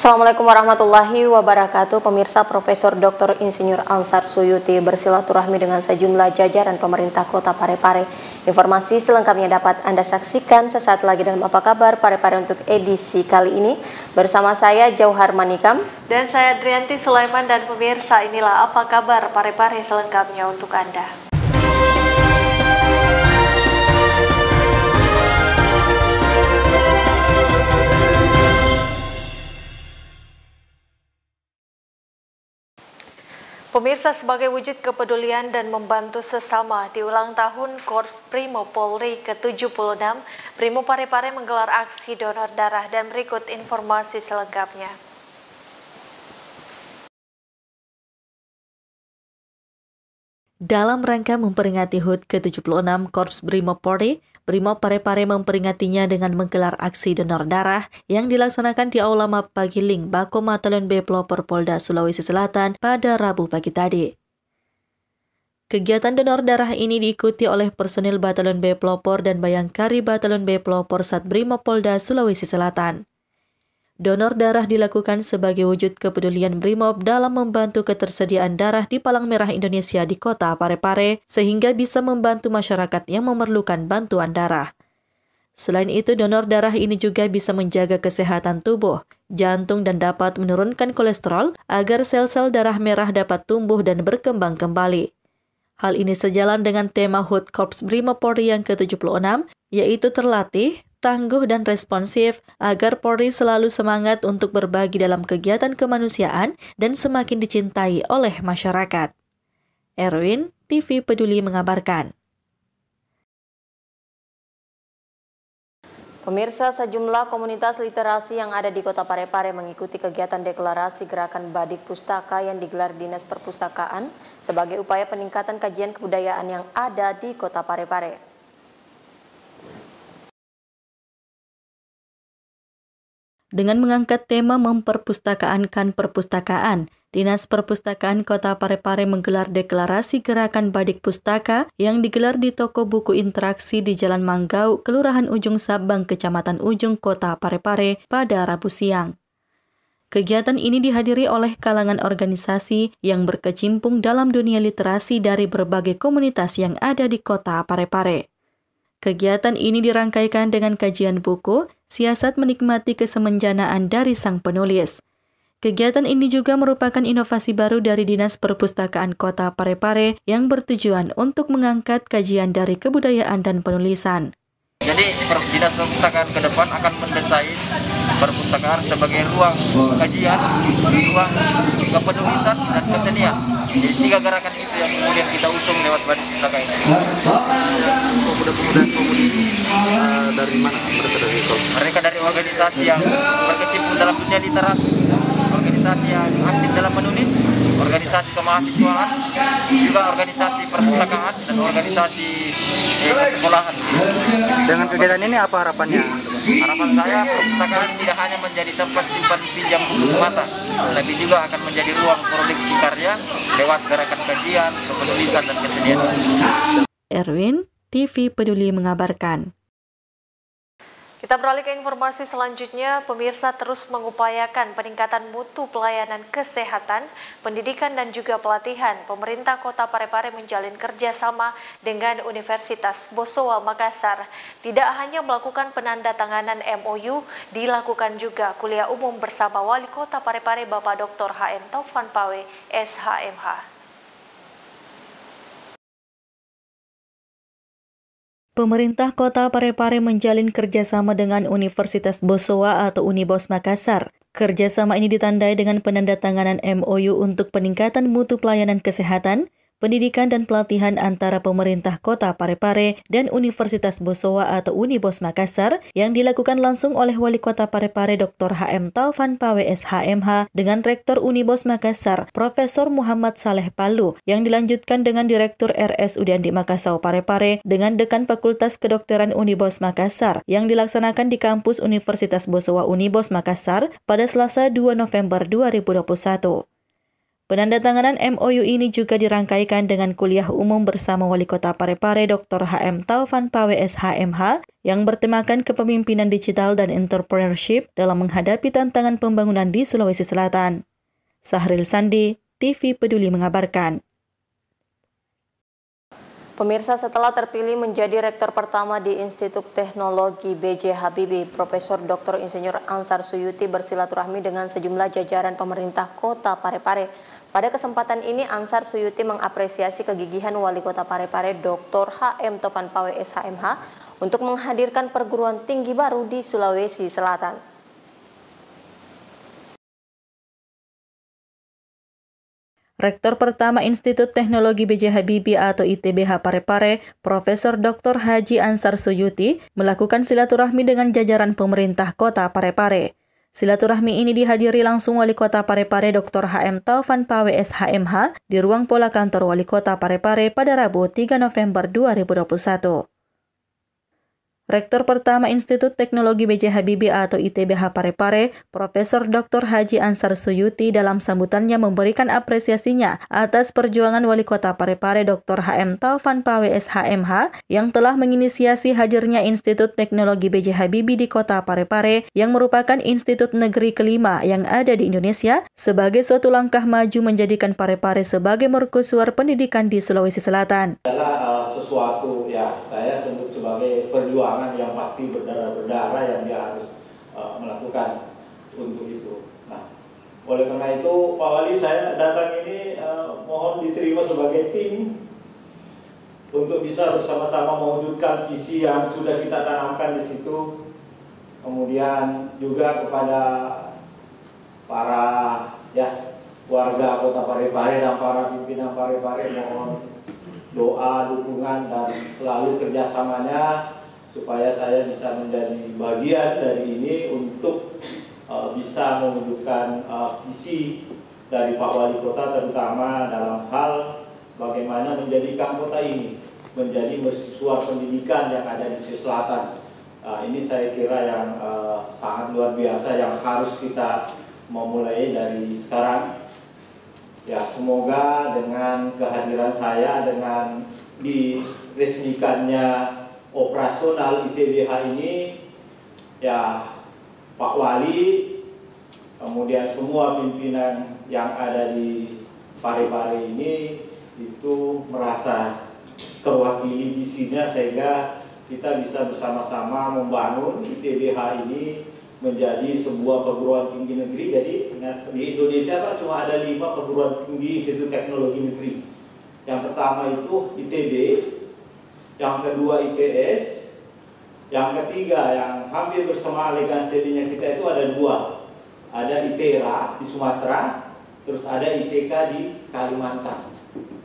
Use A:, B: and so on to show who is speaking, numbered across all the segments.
A: Assalamualaikum warahmatullahi wabarakatuh. Pemirsa, Profesor Dr. Insinyur Ansar Suyuti bersilaturahmi dengan sejumlah jajaran pemerintah Kota Parepare. Informasi selengkapnya dapat Anda saksikan sesaat lagi dalam Apa Kabar Parepare untuk edisi kali ini. Bersama saya Jauhar Manikam
B: dan saya Drianti Sulaiman, dan pemirsa, inilah Apa Kabar Parepare selengkapnya untuk Anda. Pemirsa, sebagai wujud kepedulian dan membantu sesama di ulang tahun Korps Brimob Polri ke-76, Brimob Parepare menggelar aksi donor darah, dan berikut informasi selengkapnya.
C: Dalam rangka memperingati HUT ke-76 Korps Brimob Polri, Brimob Parepare memperingatinya dengan menggelar aksi donor darah yang dilaksanakan di Aula Map Pagiling, Bako Matelon B Pelopor Polda Sulawesi Selatan pada Rabu pagi tadi. Kegiatan donor darah ini diikuti oleh personil Batalon B Pelopor dan Bayangkari Batalon B Pelopor Sat Brimob Polda Sulawesi Selatan. Donor darah dilakukan sebagai wujud kepedulian Brimob dalam membantu ketersediaan darah di Palang Merah Indonesia di Kota Parepare, sehingga bisa membantu masyarakat yang memerlukan bantuan darah. Selain itu, donor darah ini juga bisa menjaga kesehatan tubuh, jantung, dan dapat menurunkan kolesterol agar sel-sel darah merah dapat tumbuh dan berkembang kembali. Hal ini sejalan dengan tema HUT Korps Brimob Polri yang ke-76, yaitu terlatih, tangguh, dan responsif agar Polri selalu semangat untuk berbagi dalam kegiatan kemanusiaan dan semakin dicintai oleh masyarakat. Erwin, TV Peduli mengabarkan.
A: Pemirsa, sejumlah komunitas literasi yang ada di Kota Parepare mengikuti kegiatan deklarasi Gerakan Badik Pustaka yang digelar Dinas Perpustakaan sebagai upaya peningkatan kajian kebudayaan yang ada di Kota Parepare.
C: Dengan mengangkat tema memperpustakaankan perpustakaan, Dinas Perpustakaan Kota Parepare menggelar deklarasi Gerakan Badik Pustaka yang digelar di Toko Buku Interaksi di Jalan Manggau, Kelurahan Ujung Sabang, Kecamatan Ujung, Kota Parepare pada Rabu siang. Kegiatan ini dihadiri oleh kalangan organisasi yang berkecimpung dalam dunia literasi dari berbagai komunitas yang ada di Kota Parepare. Kegiatan ini dirangkaikan dengan kajian buku, siasat menikmati kesemenjanaan dari sang penulis. Kegiatan ini juga merupakan inovasi baru dari Dinas Perpustakaan Kota Parepare yang bertujuan untuk mengangkat kajian dari kebudayaan dan penulisan.
D: Jadi Dinas Perpustakaan ke depan akan mendesain perpustakaan sebagai ruang kajian, ruang kepenulisan, dan kesenian. Jadi 3 gerakan itu yang kemudian kita usung lewat Badik Pustaka ini. Pemuda-pemuda komuni dari mana? Mereka dari organisasi yang berkecimpung dalam dunia literasi, organisasi yang aktif dalam menulis, organisasi kemahasiswaan, juga organisasi perpustakaan, dan organisasi kesekolahan.
E: Dengan kegiatan ini apa harapannya?
D: Harapan saya, perpustakaan tidak hanya menjadi tempat simpan pinjam buku semata, tapi juga akan menjadi ruang produksi karya lewat gerakan kajian, kepenulisan, dan kesenian.
C: Erwin, TV Peduli mengabarkan.
B: Kita beralih ke informasi selanjutnya. Pemirsa, terus mengupayakan peningkatan mutu pelayanan kesehatan, pendidikan, dan juga pelatihan. Pemerintah Kota Parepare menjalin kerjasama dengan Universitas Bosowa Makassar. Tidak hanya melakukan penandatanganan MOU, dilakukan juga kuliah umum bersama Wali Kota Parepare Bapak Dr. HM Taufan Pawe, SHMH.
C: Pemerintah Kota Parepare menjalin kerjasama dengan Universitas Bosowa atau Unibos Makassar. Kerjasama ini ditandai dengan penandatanganan MOU untuk peningkatan mutu pelayanan kesehatan, pendidikan, dan pelatihan antara pemerintah Kota Parepare dan Universitas Bosowa atau Unibos Makassar yang dilakukan langsung oleh Wali Kota Parepare Dr. HM Taufan Pawe SHMH dengan Rektor Unibos Makassar Profesor Muhammad Saleh Palu, yang dilanjutkan dengan Direktur RSUD Andi Makassau Parepare dengan Dekan Fakultas Kedokteran Unibos Makassar yang dilaksanakan di kampus Universitas Bosowa Unibos Makassar pada Selasa 2 November 2021. Penandatanganan MOU ini juga dirangkaikan dengan kuliah umum bersama Wali Kota Parepare Dr. HM Taufan Pawe SHMH yang bertemakan kepemimpinan digital dan entrepreneurship dalam menghadapi tantangan pembangunan di Sulawesi Selatan. Sahril Sandi, TV Peduli mengabarkan.
A: Pemirsa, setelah terpilih menjadi rektor pertama di Institut Teknologi B.J. Habibie, Profesor Dr. Insinyur Ansar Suyuti bersilaturahmi dengan sejumlah jajaran pemerintah Kota Parepare. Pada kesempatan ini, Ansar Suyuti mengapresiasi kegigihan Wali Kota Parepare Dr. HM Taufan Pawe SHMH untuk menghadirkan perguruan tinggi baru di Sulawesi Selatan.
C: Rektor pertama Institut Teknologi B.J. Habibie atau ITBH Parepare, Profesor Dr. Haji Ansar Suyuti, melakukan silaturahmi dengan jajaran pemerintah Kota Parepare. Silaturahmi ini dihadiri langsung Wali Kota Parepare Dr. HM Taufan Pawe SHMH di ruang pola kantor Wali Kota Parepare pada Rabu 3 November 2021. Rektor pertama Institut Teknologi B.J. Habibie atau ITBH Parepare, Profesor Dr. Haji Ansar Suyuti dalam sambutannya memberikan apresiasinya atas perjuangan Wali Kota Parepare Dr. HM Taufan Pawe SHMH yang telah menginisiasi hadirnya Institut Teknologi B.J. Habibie di Kota Parepare yang merupakan institut negeri kelima yang ada di Indonesia sebagai suatu langkah maju menjadikan Parepare sebagai mercusuar pendidikan di Sulawesi Selatan.
F: Adalah sesuatu ya saya sebut sebagai perjuangan yang pasti berdarah-berdarah yang dia harus melakukan untuk itu. Nah, oleh karena itu Pak Wali, saya datang ini mohon diterima sebagai tim untuk bisa bersama-sama mewujudkan visi yang sudah kita tanamkan di situ. Kemudian juga kepada para warga Kota Parepare dan para pimpinan Parepare mohon doa, dukungan dan selalu kerjasamanya supaya saya bisa menjadi bagian dari ini untuk bisa mewujudkan visi dari Pak Wali Kota, terutama dalam hal bagaimana menjadikan kota ini menjadi mercusuar pendidikan yang ada di Sulawesi Selatan. Ini saya kira yang sangat luar biasa yang harus kita memulai dari sekarang. Ya, semoga dengan kehadiran saya, dengan diresmikannya operasional ITBH ini, ya Pak Wali, kemudian semua pimpinan yang ada di Parepare ini itu merasa terwakili visinya sehingga kita bisa bersama-sama membangun ITBH ini menjadi sebuah perguruan tinggi negeri. Jadi di Indonesia Pak cuma ada 5 perguruan tinggi Institut Teknologi Negeri. Yang pertama itu ITB, yang kedua ITS, yang ketiga yang hampir bersama legal study-nya kita itu ada 2. Ada ITERA di Sumatera, terus ada ITK di Kalimantan.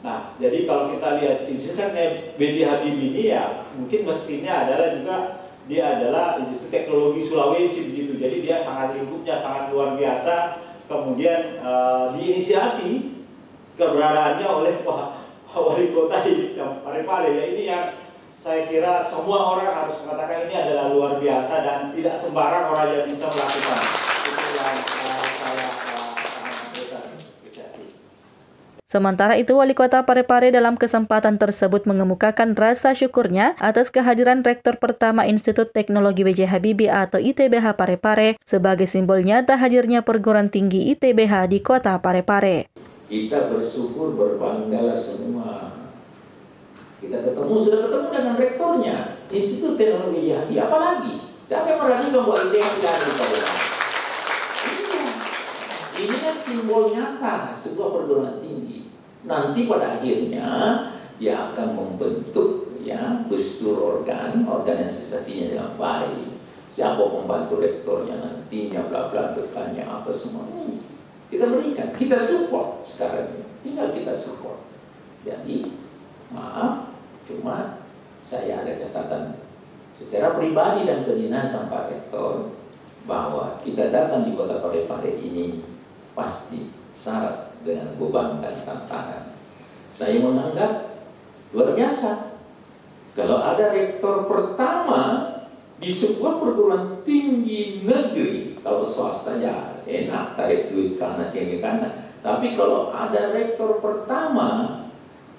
F: Nah, jadi kalau kita lihat Institut B.J. Habibie ini ya mungkin mestinya adalah juga dia adalah Institut Teknologi Sulawesi begitu. Jadi dia sangat lingkupnya sangat luar biasa. Kemudian diinisiasi keberadaannya oleh Pak Wali Kota yang Parepare ya, ini yang saya kira semua orang harus mengatakan ini adalah luar biasa dan tidak sembarang orang yang bisa melakukan. Itu yang saya
C: Sementara itu, Wali Kota Parepare dalam kesempatan tersebut mengemukakan rasa syukurnya atas kehadiran Rektor pertama Institut Teknologi B.J. Habibie atau ITBH Parepare sebagai simbol nyata hadirnya perguruan tinggi ITBH di Kota Parepare.
G: Kita bersyukur, berbanggalah semua. Kita sudah ketemu dengan rektornya Institut Teknologi B.J. Habibie, apalagi? Siapa yang meragukan bahwa ITBH tidak ada di Parepare? Ini kan simbol nyata sebuah perguruan tinggi. Nanti pada akhirnya dia akan membentuk ya postur organisasinya dengan baik. Siapa pembantu rektornya nantinya, bla bla depannya apa semua ini kita berikan, kita support sekarang ini. Tinggal kita support. Jadi maaf, cuma saya ada catatan secara pribadi dan kedinasan Pak Rektor bahwa kita datang di Kota Parepare ini pasti syarat dengan beban dan tantangan. Saya menganggap luar biasa kalau ada rektor pertama di sebuah perguruan tinggi negeri. Kalau swasta ya enak tarik duit karena tinggi kanan. Tapi kalau ada rektor pertama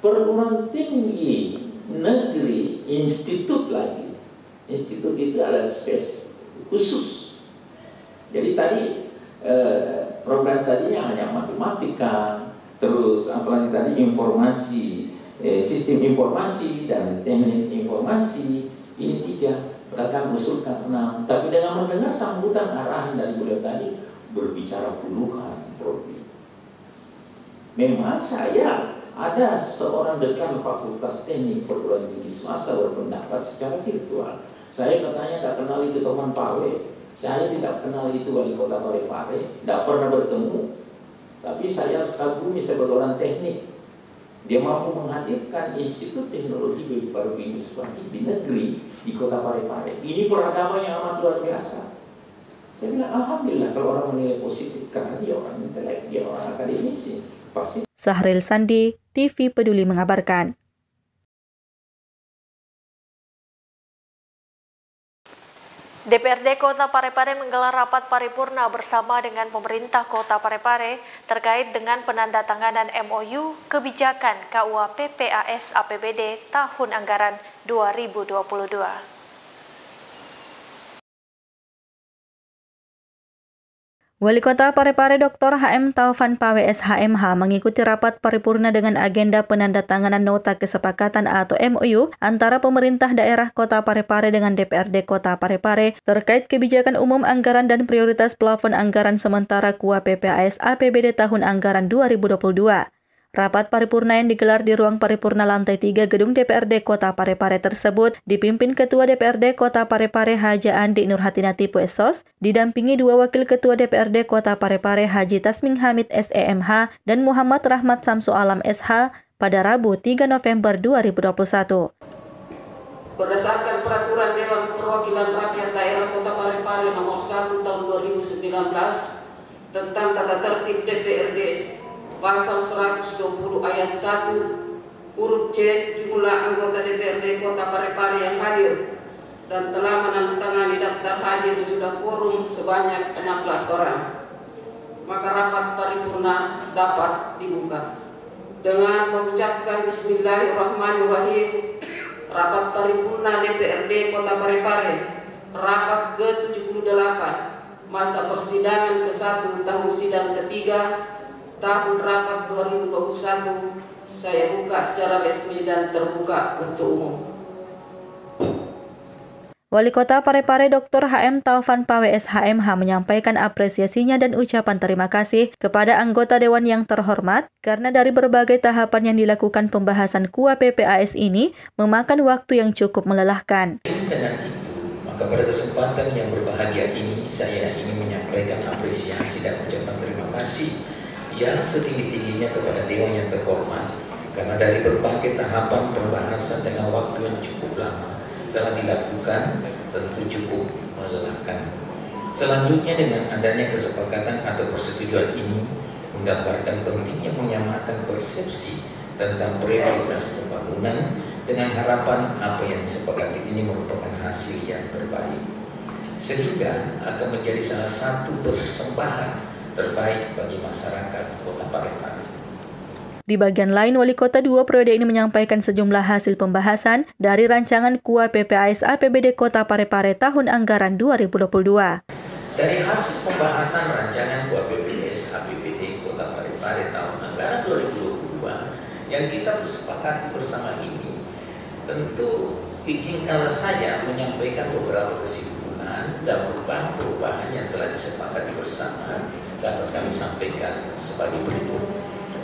G: perguruan tinggi negeri, institut lagi. Institut itu adalah space khusus. Jadi tadi program tadinya hanya matematika, terus apalagi tadi informasi, sistem informasi dan teknik informasi. Ini 3, akan usulkan 6. Tapi dengan mendengar sambutan arahan dari beliau tadi, berbicara puluhan prodi. Memang saya ada seorang dekan Fakultas Teknik Perguruan Tinggi Swasta berpendapat secara virtual. Saya katanya tidak kenal itu teman Pawe, saya tidak kenal itu wali kota Parepare, tidak pernah bertemu. Tapi saya kagumi sebagai orang teknik. Dia mampu menghadirkan Institut Teknologi Baru Industri di negeri di kota Parepare. Ini peradaban yang amat luar biasa. Saya bilang alhamdulillah kalau orang menilai positif karena dia orang intelek, dia orang akademisi. Pasti.
C: Sahril Sandi, TV Peduli mengabarkan.
B: DPRD Kota Parepare menggelar rapat paripurna bersama dengan pemerintah Kota Parepare terkait dengan penandatanganan MOU kebijakan KUA PPAS APBD tahun anggaran 2022.
C: Wali Kota Parepare Dr. HM Taufan Pawe SHMH mengikuti rapat paripurna dengan agenda penandatanganan nota kesepakatan atau MOU antara pemerintah daerah Kota Parepare dengan DPRD Kota Parepare terkait kebijakan umum anggaran dan prioritas plafon anggaran sementara KUA PPAS APBD tahun anggaran 2022. Rapat paripurna yang digelar di ruang paripurna lantai 3 gedung DPRD Kota Parepare tersebut dipimpin Ketua DPRD Kota Parepare Haja Andi Nurhatinati Puesos, didampingi 2 Wakil Ketua DPRD Kota Parepare Haji Tasming Hamid SEMH dan Muhammad Rahmat Samsu Alam SH pada Rabu 3 November 2021.
H: Berdasarkan Peraturan Dewan Perwakilan Rakyat Daerah Kota Parepare Nomor 1 Tahun 2019 tentang Tata Tertib DPRD Pasal 120 ayat 1 huruf C, jumlah anggota DPRD Kota Parepare yang hadir dan telah menandatangani daftar hadir sudah quorum sebanyak 16 orang. Maka rapat paripurna dapat dibuka. Dengan mengucapkan Bismillahirrahmanirrahim, rapat paripurna DPRD Kota Parepare rapat ke-78 masa persidangan ke-1 tahun sidang ketiga tahun rapat 2021 saya buka secara resmi dan terbuka untuk umum.
C: Wali Kota Parepare Dr. HM Taufan Pawe SHMH menyampaikan apresiasinya dan ucapan terima kasih kepada anggota Dewan yang terhormat karena dari berbagai tahapan yang dilakukan pembahasan KUA PPAS ini memakan waktu yang cukup melelahkan.
G: Dengan itu, maka pada kesempatan yang berbahagia ini saya ingin menyampaikan apresiasi dan ucapan terima kasih yang setinggi-tingginya kepada Dewan yang terhormat karena dari berbagai tahapan pembahasan dengan waktu yang cukup lama telah dilakukan tentu cukup melelahkan. Selanjutnya dengan adanya kesepakatan atau persetujuan ini menggambarkan pentingnya menyamakan persepsi tentang prioritas pembangunan dengan harapan apa yang disepakati ini merupakan hasil yang terbaik sehingga akan menjadi salah satu persembahan terbaik bagi masyarakat Kota Parepare.
C: Di bagian lain, Wali Kota 2 periode ini menyampaikan sejumlah hasil pembahasan dari rancangan KUA PPAS APBD Kota Parepare tahun anggaran 2022.
G: Dari hasil pembahasan rancangan KUA PPAS APBD Kota Parepare tahun anggaran 2022 yang kita sepakati bersama ini, tentu izinkanlah saya menyampaikan beberapa kesimpulan dan perubahan-perubahan yang telah disepakati bersama dapat kami sampaikan sebagai berikut.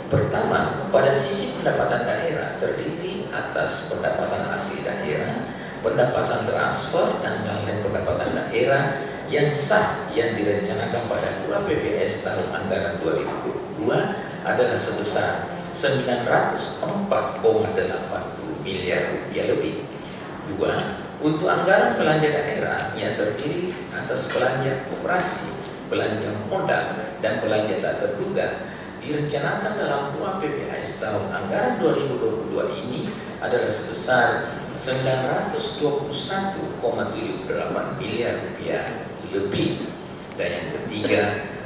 G: Pertama, pada sisi pendapatan daerah terdiri atas pendapatan asli daerah, pendapatan transfer, dan lain-lain pendapatan daerah yang sah yang direncanakan pada KUA PPAS tahun anggaran 2022 adalah sebesar 904,80 miliar rupiah lebih. 2. Untuk anggaran belanja daerah yang terdiri atas belanja operasi, belanja modal, dan belanja tak terduga direncanakan dalam KUA PPAS tahun anggaran 2022 ini adalah sebesar 921,78 miliar rupiah lebih. Dan yang ketiga,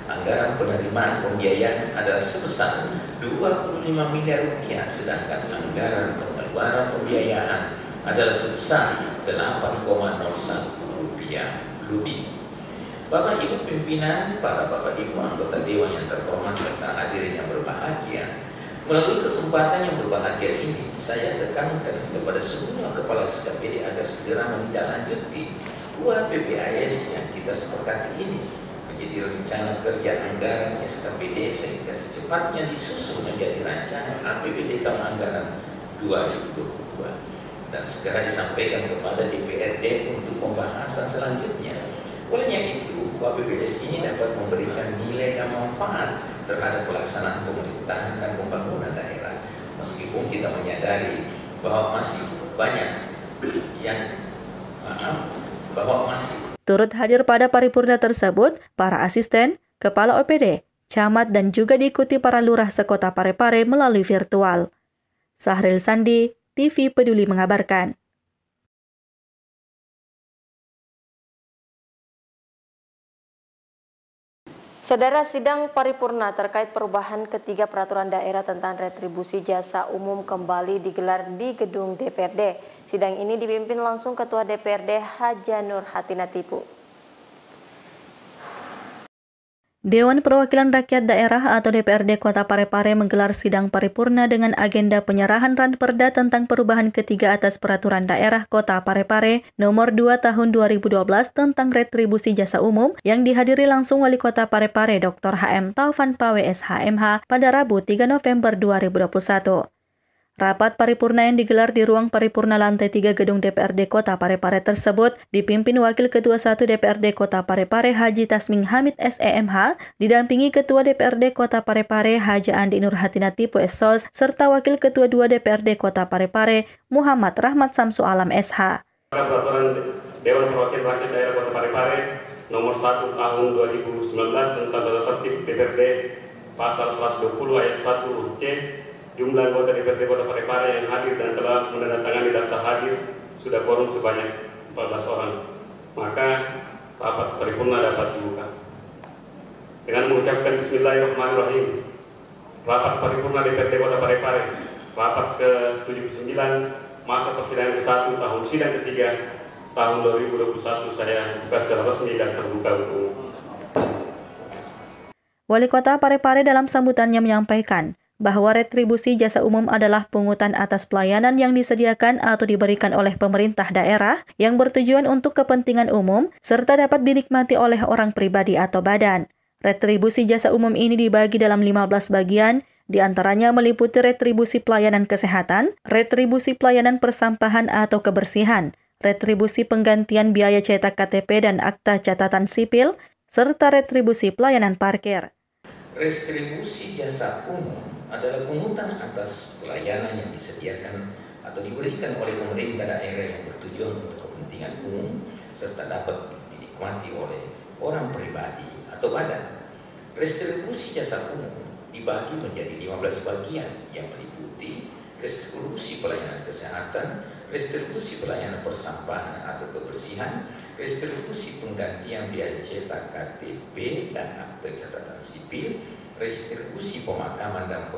G: Anggaran penerimaan pembiayaan adalah sebesar 25 miliar rupiah, sedangkan anggaran pengeluaran pembiayaan adalah sebesar 8,01 rupiah lebih. Bapak Ibu pimpinan, para Bapak Ibu anggota Dewan yang terhormat serta hadirin yang berbahagia, melalui kesempatan yang berbahagia ini, saya tekankan kepada semua kepala SKPD agar segera menindaklanjuti UAPBAS yang kita sepakati ini menjadi rencana kerja anggaran SKPD sehingga secepatnya disusun menjadi rancangan APBD tahun anggaran 2022 dan segera disampaikan kepada DPRD untuk pembahasan selanjutnya. Olehnya itu, UAPBAS ini dapat memberikan nilai dan manfaat terhadap pelaksanaan pemerintahan dan pembangunan daerah. Meskipun kita menyadari bahwa masih banyak yang
C: Turut hadir pada paripurna tersebut, para asisten, kepala OPD, camat dan juga diikuti para lurah sekota Parepare melalui virtual. Sahril Sandi, TV Peduli mengabarkan.
A: Saudara, sidang paripurna terkait perubahan ketiga peraturan daerah tentang retribusi jasa umum kembali digelar di gedung DPRD. Sidang ini dipimpin langsung Ketua DPRD Haja Nur Hatina Tipu.
C: Dewan Perwakilan Rakyat Daerah atau DPRD Kota Parepare menggelar sidang paripurna dengan agenda penyerahan Ranperda tentang perubahan ketiga atas Peraturan Daerah Kota Parepare Nomor 2 Tahun 2012 tentang retribusi jasa umum yang dihadiri langsung Wali Kota Parepare Dr. HM Taufan Pawe SHMH pada Rabu 3 November 2021. Rapat paripurna yang digelar di ruang paripurna lantai 3 gedung DPRD Kota Parepare tersebut dipimpin Wakil Ketua 1 DPRD Kota Parepare Haji Tasming Hamid SEMH, didampingi Ketua DPRD Kota Parepare Haja Andi Nur Hatina Tipu SOS, serta Wakil Ketua 2 DPRD Kota Parepare Muhammad Rahmat Samsu Alam SH.
I: Peraturan Dewan Perwakilan Rakyat Daerah Kota Parepare Nomor 1 Tahun 2019 tentang tata tertib DPRD Pasal 120 Ayat 1 C. Jumlah anggota DPRD Kota Parepare yang hadir dan telah menandatangani daftar hadir sudah quorum sebanyak 14 orang. Maka rapat paripurna dapat dibuka. Dengan mengucapkan Bismillahirrahmanirrahim. Rapat paripurna DPRD Kota Parepare, rapat ke-79 masa persidangan ke-1 tahun sidang ketiga tahun 2021 saya buka secara resmi dan terbuka untuk umum.
C: Wali Kota Parepare dalam sambutannya menyampaikan bahwa retribusi jasa umum adalah pungutan atas pelayanan yang disediakan atau diberikan oleh pemerintah daerah yang bertujuan untuk kepentingan umum serta dapat dinikmati oleh orang pribadi atau badan. Retribusi jasa umum ini dibagi dalam 15 bagian, diantaranya meliputi retribusi pelayanan kesehatan, retribusi pelayanan persampahan atau kebersihan, retribusi penggantian biaya cetak KTP dan akta catatan sipil, serta retribusi pelayanan parkir.
G: Retribusi jasa umum adalah pungutan atas pelayanan yang disediakan atau diberikan oleh pemerintah daerah yang bertujuan untuk kepentingan umum serta dapat dinikmati oleh orang pribadi atau badan. Retribusi jasa umum dibagi menjadi 15 bagian yang meliputi retribusi pelayanan kesehatan, retribusi pelayanan persampahan atau kebersihan, retribusi penggantian biaya cetak KTP dan akte catatan sipil, retribusi pemakaman dan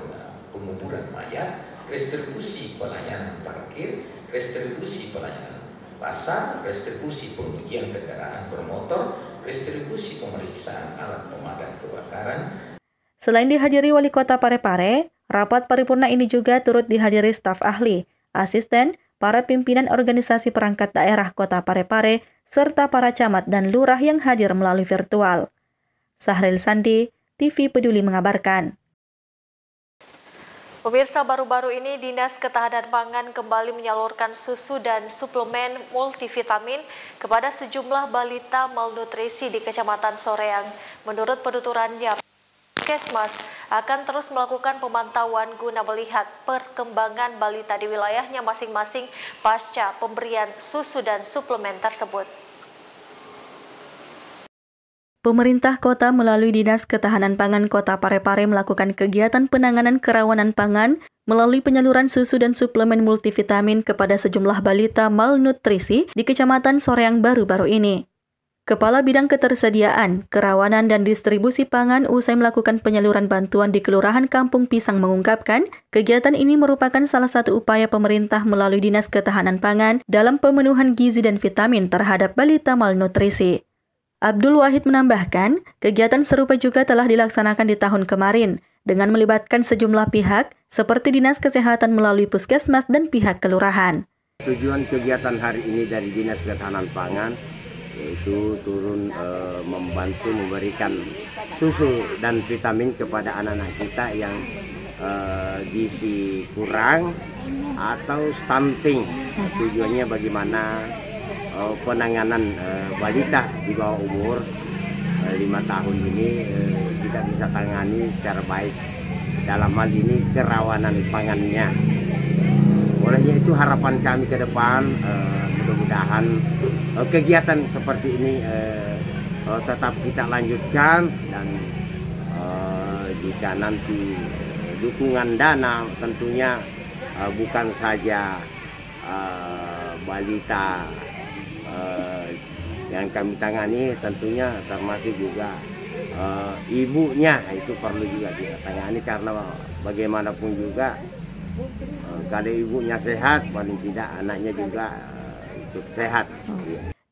G: penguburan mayat, retribusi pelayanan parkir, retribusi pelayanan pasar, retribusi pengujian kendaraan bermotor, retribusi pemeriksaan alat pemadam kebakaran.
C: Selain dihadiri Wali Kota Parepare, rapat paripurna ini juga turut dihadiri staf ahli, asisten, para pimpinan organisasi perangkat daerah Kota Parepare, serta para camat dan lurah yang hadir melalui virtual. Sahril Sandi, TV Peduli mengabarkan.
B: Pemirsa, baru-baru ini Dinas Ketahanan Pangan kembali menyalurkan susu dan suplemen multivitamin kepada sejumlah balita malnutrisi di Kecamatan Soreang. Menurut penuturannya, Kesmas akan terus melakukan pemantauan guna melihat perkembangan balita di wilayahnya masing-masing pasca pemberian susu dan suplemen tersebut.
C: Pemerintah kota melalui Dinas Ketahanan Pangan Kota Parepare melakukan kegiatan penanganan kerawanan pangan melalui penyaluran susu dan suplemen multivitamin kepada sejumlah balita malnutrisi di Kecamatan Soreang baru-baru ini. Kepala Bidang Ketersediaan, Kerawanan dan Distribusi Pangan usai melakukan penyaluran bantuan di Kelurahan Kampung Pisang mengungkapkan, kegiatan ini merupakan salah satu upaya pemerintah melalui Dinas Ketahanan Pangan dalam pemenuhan gizi dan vitamin terhadap balita malnutrisi. Abdul Wahid menambahkan, kegiatan serupa juga telah dilaksanakan di tahun kemarin dengan melibatkan sejumlah pihak seperti Dinas Kesehatan melalui Puskesmas dan pihak kelurahan.
J: Tujuan kegiatan hari ini dari Dinas Ketahanan Pangan yaitu turun membantu memberikan susu dan vitamin kepada anak-anak kita yang gizi kurang atau stunting. Tujuannya bagaimana penanganan balita di bawah umur 5 tahun ini kita bisa tangani secara baik. Dalam hal ini kerawanan pangannya. Olehnya itu harapan kami ke depan mudah-mudahan kegiatan seperti ini tetap kita lanjutkan dan jika nanti dukungan dana tentunya bukan saja balita yang kami tangani, tentunya termasuk juga ibunya itu perlu juga kita tangani karena bagaimanapun juga kalau ibunya sehat paling tidak anaknya juga sehat.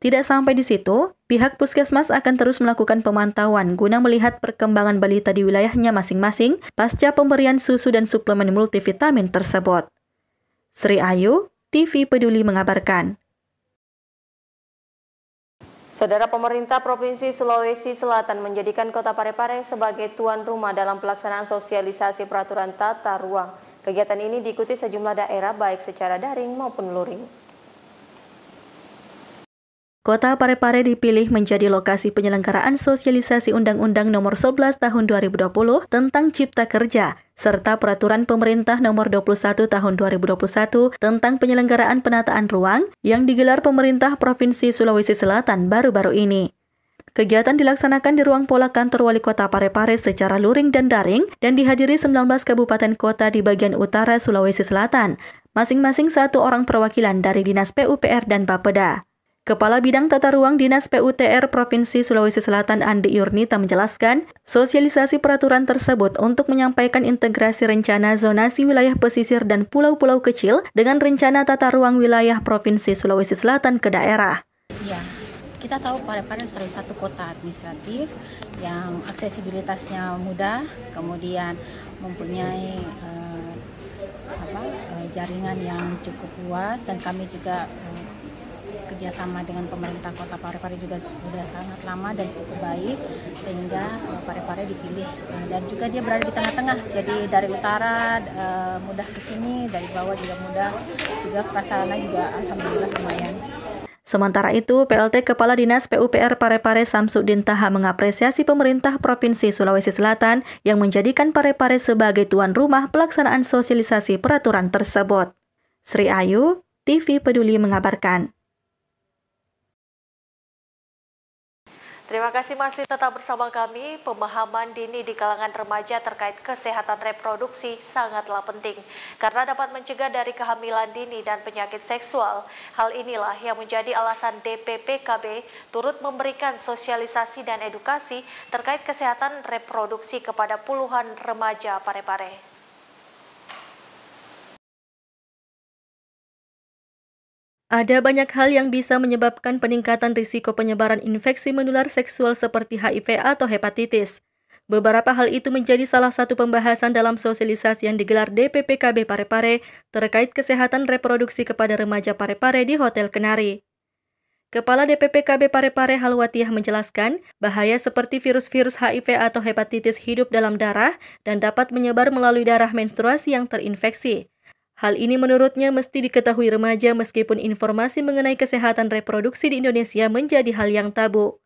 C: Tidak sampai di situ, pihak Puskesmas akan terus melakukan pemantauan guna melihat perkembangan balita di wilayahnya masing-masing pasca pemberian susu dan suplemen multivitamin tersebut. Sri Ayu, TV Peduli mengabarkan.
A: Saudara, pemerintah Provinsi Sulawesi Selatan menjadikan Kota Parepare sebagai tuan rumah dalam pelaksanaan sosialisasi peraturan tata ruang. Kegiatan ini diikuti sejumlah daerah baik secara daring maupun luring.
C: Kota Parepare dipilih menjadi lokasi penyelenggaraan sosialisasi Undang-Undang Nomor 11 Tahun 2020 tentang Cipta Kerja, serta Peraturan Pemerintah Nomor 21 Tahun 2021 tentang penyelenggaraan penataan ruang yang digelar pemerintah Provinsi Sulawesi Selatan baru-baru ini. Kegiatan dilaksanakan di ruang pola kantor Wali Kota Parepare secara luring dan daring dan dihadiri 19 kabupaten kota di bagian utara Sulawesi Selatan, masing-masing satu orang perwakilan dari Dinas PUPR dan Bapeda. Kepala Bidang Tata Ruang Dinas PUTR Provinsi Sulawesi Selatan Andi Yurnita menjelaskan, sosialisasi peraturan tersebut untuk menyampaikan integrasi rencana zonasi wilayah pesisir dan pulau-pulau kecil dengan rencana tata ruang wilayah Provinsi Sulawesi Selatan ke daerah.
K: Ya, kita tahu Parepare salah satu kota administratif yang aksesibilitasnya mudah, kemudian mempunyai jaringan yang cukup luas, dan kami juga kerjasama dengan pemerintah Kota Parepare juga sudah sangat lama dan cukup baik, sehingga Parepare dipilih, dan juga dia berada di tengah-tengah, jadi dari utara mudah ke sini, dari bawah juga mudah, juga prasarana juga alhamdulillah lumayan.
C: Sementara itu, PLT Kepala Dinas PUPR Parepare Samsudin Taha mengapresiasi pemerintah Provinsi Sulawesi Selatan yang menjadikan Parepare sebagai tuan rumah pelaksanaan sosialisasi peraturan tersebut. Sri Ayu, TV Peduli mengabarkan.
B: Terima kasih masih tetap bersama kami. Pemahaman dini di kalangan remaja terkait kesehatan reproduksi sangatlah penting karena dapat mencegah dari kehamilan dini dan penyakit seksual. Hal inilah yang menjadi alasan DPPKB turut memberikan sosialisasi dan edukasi terkait kesehatan reproduksi kepada puluhan remaja Parepare.
C: Ada banyak hal yang bisa menyebabkan peningkatan risiko penyebaran infeksi menular seksual seperti HIV atau hepatitis. Beberapa hal itu menjadi salah satu pembahasan dalam sosialisasi yang digelar DPPKB Parepare terkait kesehatan reproduksi kepada remaja Parepare di Hotel Kenari. Kepala DPPKB Parepare Halwatiah menjelaskan, bahaya seperti virus-virus HIV atau hepatitis hidup dalam darah dan dapat menyebar melalui darah menstruasi yang terinfeksi. Hal ini menurutnya mesti diketahui remaja meskipun informasi mengenai kesehatan reproduksi di Indonesia menjadi hal yang tabu.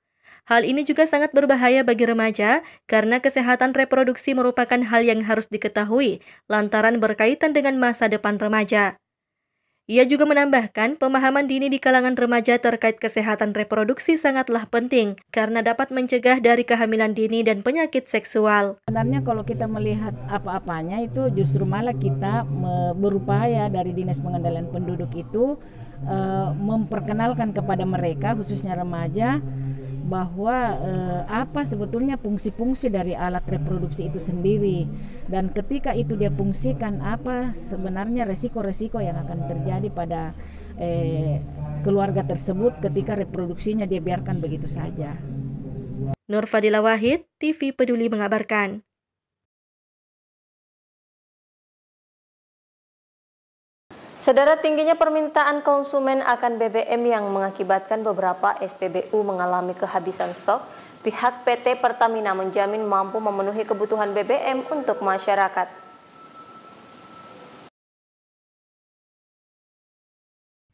C: Hal ini juga sangat berbahaya bagi remaja karena kesehatan reproduksi merupakan hal yang harus diketahui lantaran berkaitan dengan masa depan remaja. Ia juga menambahkan pemahaman dini di kalangan remaja terkait kesehatan reproduksi sangatlah penting karena dapat mencegah dari kehamilan dini dan penyakit seksual.
K: Sebenarnya kalau kita melihat apa-apanya itu justru malah kita berupaya dari Dinas Pengendalian Penduduk itu memperkenalkan kepada mereka khususnya remaja
L: bahwa apa sebetulnya fungsi-fungsi dari alat reproduksi itu sendiri, dan ketika itu dia fungsikan apa sebenarnya resiko-resiko yang akan terjadi pada keluarga tersebut ketika reproduksinya dia biarkan begitu saja.
C: Nur Fadila Wahid, TV Peduli mengabarkan.
A: Saudara, tingginya permintaan konsumen akan BBM yang mengakibatkan beberapa SPBU mengalami kehabisan stok, pihak PT Pertamina menjamin mampu memenuhi kebutuhan BBM untuk masyarakat.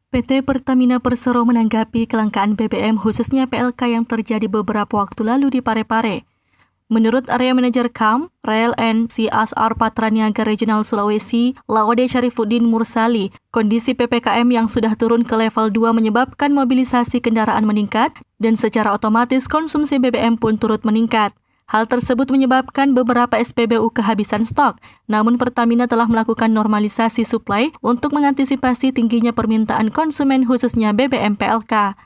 C: PT Pertamina Persero menanggapi kelangkaan BBM khususnya PLK yang terjadi beberapa waktu lalu di Parepare. Menurut Area Manager KAM, Rail and CSR Patraniaga Regional Sulawesi, Laude Syarifuddin Mursali, kondisi PPKM yang sudah turun ke level 2 menyebabkan mobilisasi kendaraan meningkat dan secara otomatis konsumsi BBM pun turut meningkat. Hal tersebut menyebabkan beberapa SPBU kehabisan stok, namun Pertamina telah melakukan normalisasi suplai untuk mengantisipasi tingginya permintaan konsumen khususnya BBM PLK.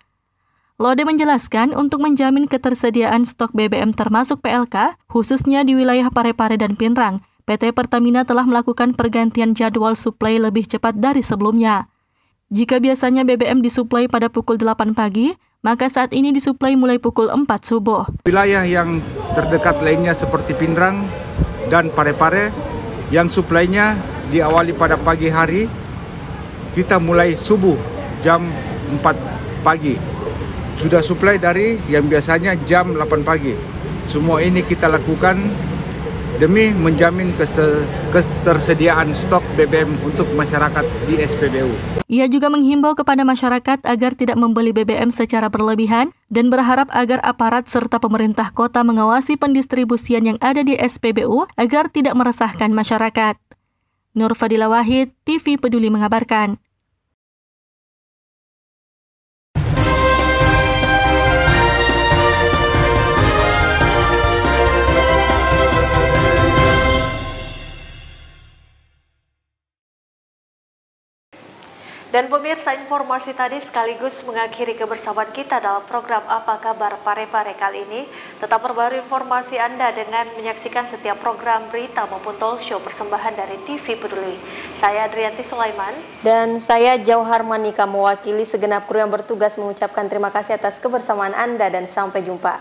C: Laude menjelaskan untuk menjamin ketersediaan stok BBM termasuk PLK, khususnya di wilayah Parepare dan Pinrang, PT Pertamina telah melakukan pergantian jadwal suplai lebih cepat dari sebelumnya. Jika biasanya BBM disuplai pada pukul 8 pagi, maka saat ini disuplai mulai pukul 4 subuh.
M: Wilayah yang terdekat lainnya seperti Pinrang dan Parepare, yang suplainya diawali pada pagi hari, kita mulai subuh jam 4 pagi. Sudah suplai dari yang biasanya jam 8 pagi. Semua ini kita lakukan demi menjamin ketersediaan stok BBM untuk masyarakat di SPBU.
C: Ia juga menghimbau kepada masyarakat agar tidak membeli BBM secara berlebihan dan berharap agar aparat serta pemerintah kota mengawasi pendistribusian yang ada di SPBU agar tidak meresahkan masyarakat. Nur Fadila Wahid, TV Peduli mengabarkan.
B: Dan pemirsa, informasi tadi sekaligus mengakhiri kebersamaan kita dalam program Apa Kabar Parepare kali ini. Tetap perbarui informasi Anda dengan menyaksikan setiap program berita maupun talk show persembahan dari TV Peduli. Saya Adrianti Sulaiman.
A: Dan saya Jauhar Manika mewakili segenap kru yang bertugas mengucapkan terima kasih atas kebersamaan Anda dan sampai jumpa.